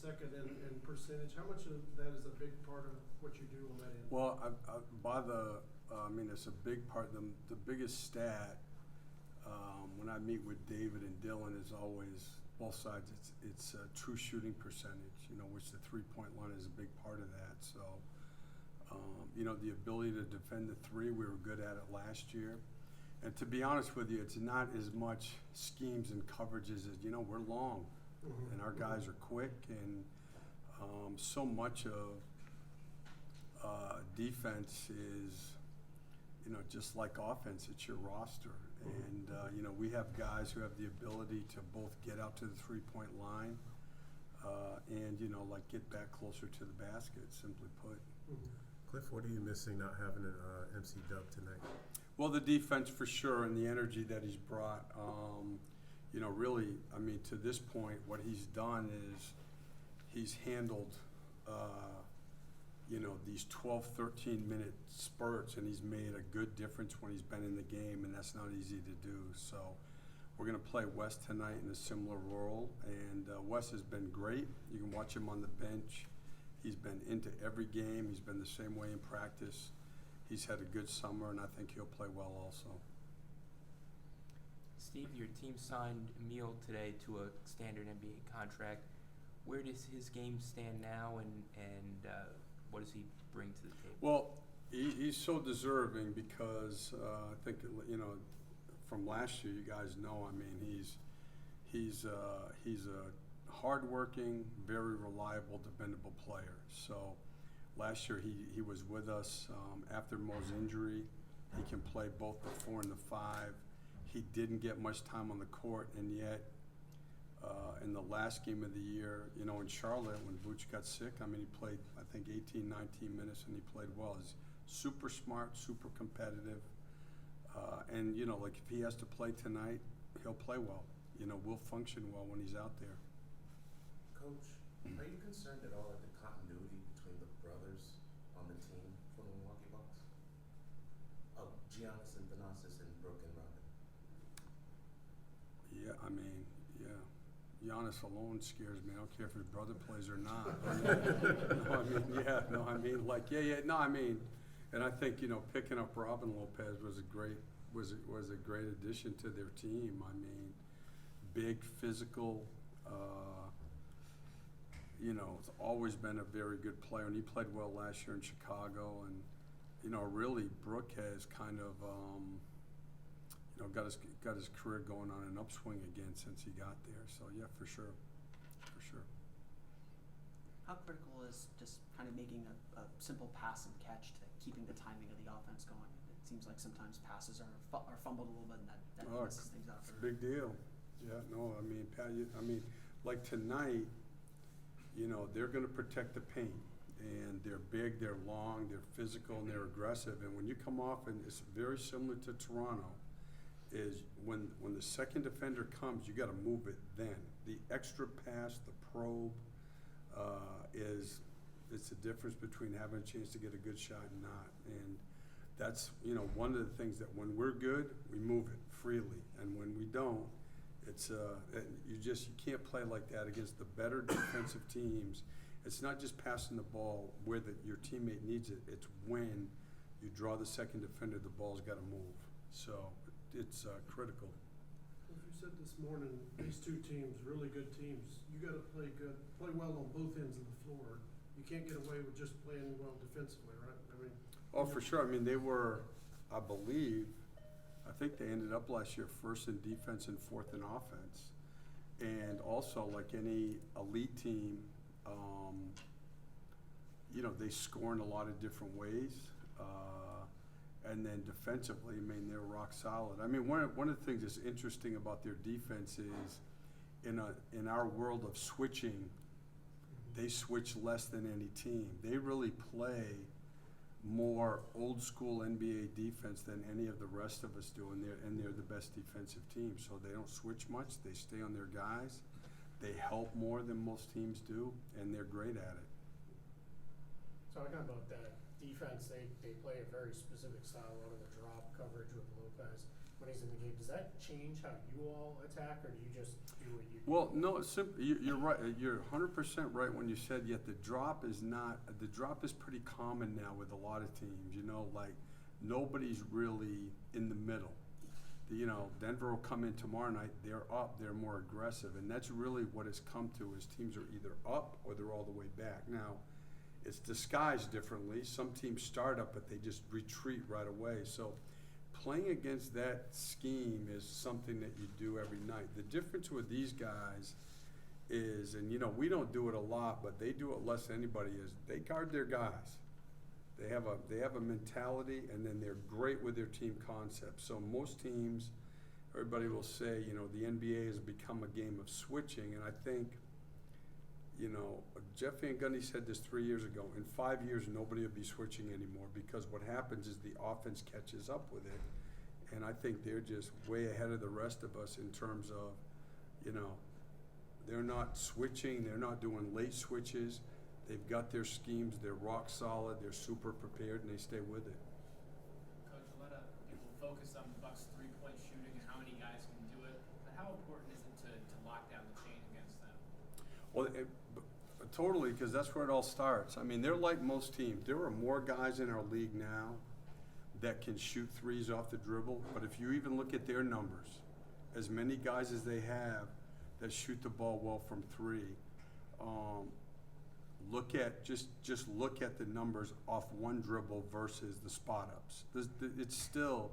second in percentage. How much of that is a big part of what you do on that end? Well, it's a big part. The biggest stat when I meet with David and Dylan is always both sides. It's true shooting percentage, which the 3-point line is a big part of that. So, the ability to defend the three, we were good at it last year. And to be honest with you, it's not as much schemes and coverages as, we're long and our guys are quick, and so much of defense is, just like offense, it's your roster. And, we have guys who have the ability to both get out to the 3-point line and, get back closer to the basket, simply put. Cliff, what are you missing not having an MC Dub tonight? Well, the defense for sure, and the energy that he's brought. Really, to this point, what he's done is he's handled, these 12, 13-minute spurts, and he's made a good difference when he's been in the game, and that's not easy to do. So we're going to play Wes tonight in a similar role, and Wes has been great. You can watch him on the bench. He's been into every game. He's been the same way in practice. He's had a good summer, and I think he'll play well also. Steve, your team signed Emil today to a standard NBA contract. Where does his game stand now, and what does he bring to the table? Well, he's so deserving because I think, from last year, you guys know, he's a hardworking, very reliable, dependable player. So last year he was with us after Mo's injury. He can play both the 4 and the 5. He didn't get much time on the court, and yet in the last game of the year, in Charlotte, when Vooch got sick, he played, I think, 18, 19 minutes, and he played well. He's super smart, super competitive. And, if he has to play tonight, he'll play well. We'll function well when he's out there. Coach, are you concerned at all at the continuity between the brothers on the team for the Milwaukee Bucks? Giannis and Thanasis and Brooke and Robin. Yeah, Giannis alone scares me. I don't care if his brother plays or not. And I think, picking up Robin Lopez was a great addition to their team. Big, physical, has always been a very good player, and he played well last year in Chicago. And, really, Brooke has kind of, got his career going on an upswing again since he got there. So yeah, for sure. How critical is just kind of making a simple pass and catch to keeping the timing of the offense going? It seems like sometimes passes are fumbled a little bit, and that messes things up. It's a big deal. Yeah, no, Pat, like tonight, they're going to protect the paint, and they're big, they're long, they're physical, and they're aggressive. And when you come off, and it's very similar to Toronto, is when the second defender comes, you got to move it then. The extra pass, the probe, it's the difference between having a chance to get a good shot and not. And that's, one of the things that when we're good, we move it freely. And when we don't, it's you can't play like that against the better defensive teams. It's not just passing the ball where your teammate needs it. It's when you draw the second defender, the ball's got to move. So it's critical. You said this morning, these two teams, really good teams, you got to play well on both ends of the floor. You can't get away with just playing well defensively, right? Oh, for sure. They were, I think they ended up last year first in defense and fourth in offense. And also, like any elite team, they score in a lot of different ways. And then defensively, they're rock solid. One of the things that's interesting about their defense is in our world of switching, they switch less than any team. They really play more old school NBA defense than any of the rest of us do, and they're the best defensive team. So they don't switch much. They stay on their guys. They help more than most teams do, and they're great at it. Talking about that defense, they play a very specific style, a lot of the drop coverage with Lopez. when he's in the game, does that change how you all attack, or do you just do what you do? Well, no, it's you're right. You're 100% right when you said yet the drop is not. The drop is pretty common now with a lot of teams. You know, like nobody's really in the middle. You know, Denver will come in tomorrow night. They're up. They're more aggressive, and that's really what it's come to. Is teams are either up or they're all the way back. Now, it's disguised differently. Some teams start up, but they just retreat right away. So, playing against that scheme is something that you do every night. The difference with these guys is, and you know, we don't do it a lot, but they do it less than anybody, is they guard their guys. They have a mentality, and then they're great with their team concept. So most teams, everybody will say, you know, the NBA has become a game of switching, and I think, you know, Jeff Van Gundy said this 3 years ago. In 5 years, nobody will be switching anymore because what happens is the offense catches up with it, and I think they're just way ahead of the rest of us in terms of, you know, they're not switching, they're not doing late switches. They've got their schemes, they're rock solid, they're super prepared, and they stay with it. Coach, a lot of people focus on the Bucks' three-point shooting and how many guys can do it, but how important is it to lock down the chain against them? Well, totally, because that's where it all starts. I mean, they're like most teams. There are more guys in our league now that can shoot threes off the dribble, but if you even look at their numbers, as many guys as they have that shoot the ball well from three, look at just look at the numbers off one dribble versus the spot ups. It's still,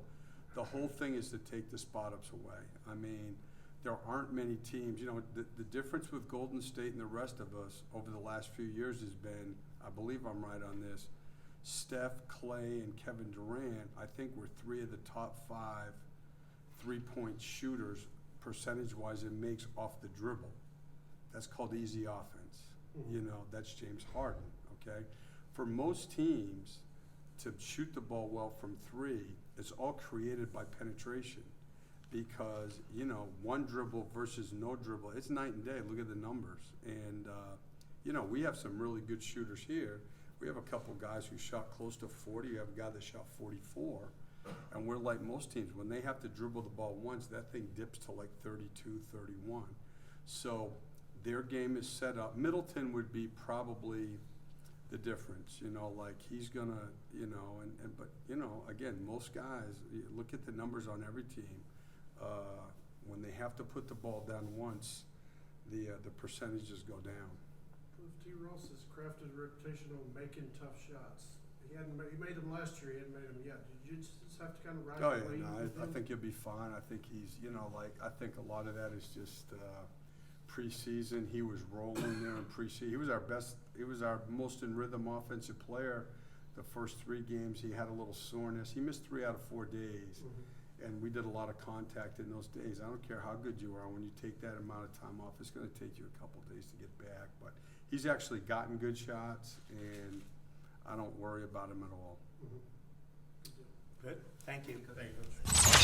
the whole thing is to take the spot ups away. I mean, there aren't many teams. You know, the difference with Golden State and the rest of us over the last few years has been, I believe I'm right on this, Steph, Clay, and Kevin Durant, I think we're three of the top 5 3-point shooters percentage-wise it makes off the dribble. That's called easy offense. You know, that's James Harden, okay? For most teams, to shoot the ball well from three, it's all created by penetration because, you know, one dribble versus no dribble, it's night and day. Look at the numbers. And, you know, we have some really good shooters here. We have a couple guys who shot close to 40. You have a guy that shot 44. And we're like most teams. When they have to dribble the ball once, that thing dips to like 32, 31. So their game is set up. Middleton would be probably the difference, you know, like he's gonna, you know, but, you know, again, most guys, you look at the numbers on every team, when they have to put the ball down once, the percentages go down. Cliff T. Ross has crafted a reputation on making tough shots. He made them last year, he hadn't made them yet. Did you just have to kind of ride Oh the wave yeah, with no, I him? think he'll be fine. I think he's, you know, like, I think a lot of that is just, preseason. He was rolling there in preseason. He was our most in rhythm offensive player. The first 3 games, he had a little soreness. He missed 3 out of 4 days, and we did a lot of contact in those days. I don't care how good you are, when you take that amount of time off, it's going to take you a couple days to get back. But he's actually gotten good shots, and I don't worry about him at all. Mhm. Good deal. Good. Thank you. Thank you, Coach.